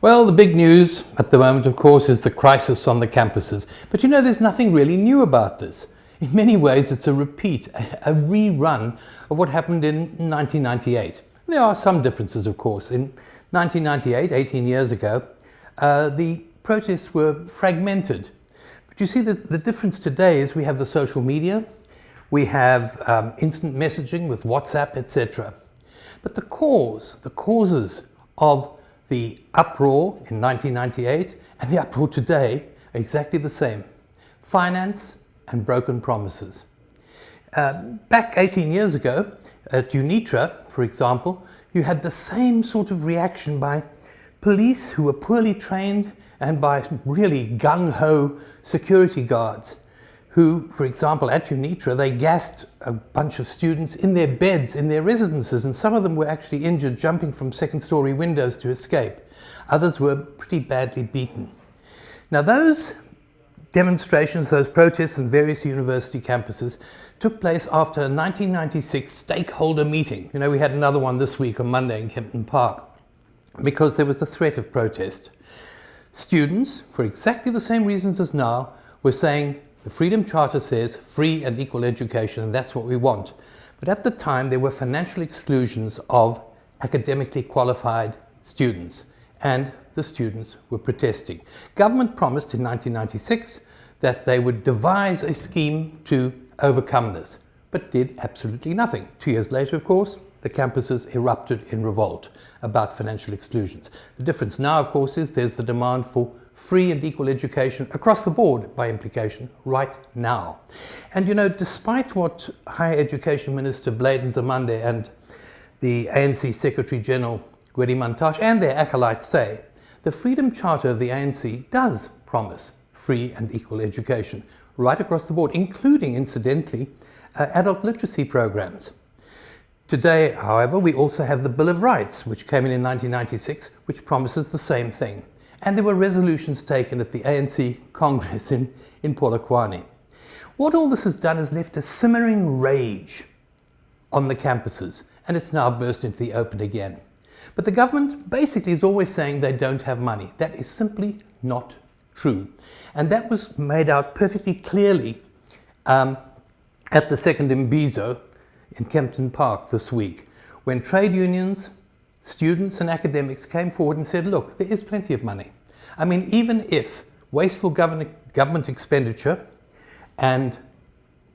Well, the big news at the moment, of course, is the crisis on the campuses. But there's nothing really new about this. In many ways, it's a repeat, a rerun of what happened in 1998. There are some differences, of course. In 1998, 18 years ago, the protests were fragmented. But you see, the difference today is we have the social media, we have instant messaging with WhatsApp, etc. But the causes of the uproar in 1998 and the uproar today are exactly the same. Finance and broken promises. Back 18 years ago at UNITRA, for example, you had the same sort of reaction by police who were poorly trained and by really gung-ho security guards who, for example, at UNITRA, they gassed a bunch of students in their beds, in their residences, and some of them were actually injured jumping from second-story windows to escape. Others were pretty badly beaten. Now, those demonstrations, those protests in various university campuses took place after a 1996 stakeholder meeting. We had another one this week on Monday in Kempton Park because there was the threat of protest. Students, for exactly the same reasons as now, were saying, the Freedom Charter says free and equal education, and that's what we want. But at the time, there were financial exclusions of academically qualified students, and the students were protesting. Government promised in 1996 that they would devise a scheme to overcome this, but did absolutely nothing. 2 years later, of course, the campuses erupted in revolt about financial exclusions. The difference now, of course, is there's the demand for free and equal education across the board, by implication, right now. And despite what Higher Education Minister Bladen Zamande and the ANC Secretary General Gwedi Mantashe and their acolytes say, the Freedom Charter of the ANC does promise free and equal education right across the board, including, incidentally, adult literacy programs. Today, however, we also have the Bill of Rights, which came in 1996, which promises the same thing. And there were resolutions taken at the ANC Congress in Polokwane. What all this has done is left a simmering rage on the campuses, and it's now burst into the open again. But the government basically is always saying they don't have money. That is simply not true. And that was made out perfectly clearly at the second Imbizo in Kempton Park this week, when trade unions, students and academics came forward and said, look, there is plenty of money. I mean, even if wasteful government expenditure and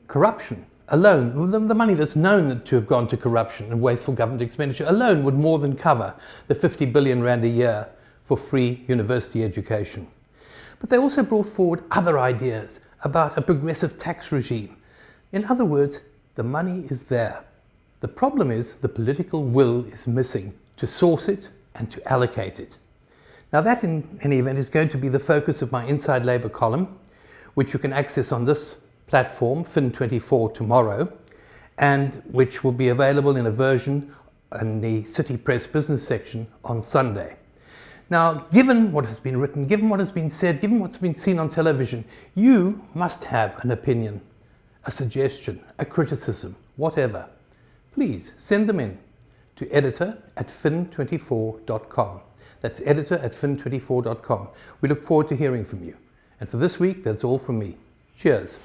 corruption alone, the money that's known to have gone to corruption and wasteful government expenditure alone would more than cover the 50 billion rand a year for free university education. But they also brought forward other ideas about a progressive tax regime. In other words, the money is there. The problem is the political will is missing to source it and to allocate it. Now that, in any event, is going to be the focus of my Inside Labour column, which you can access on this platform, Fin24, tomorrow, and which will be available in a version in the City Press business section on Sunday. Now, given what has been written, given what has been said, given what's been seen on television, you must have an opinion, a suggestion, a criticism, whatever. Please send them in to editor@fin24.com. That's editor@fin24.com. We look forward to hearing from you. And for this week, that's all from me. Cheers.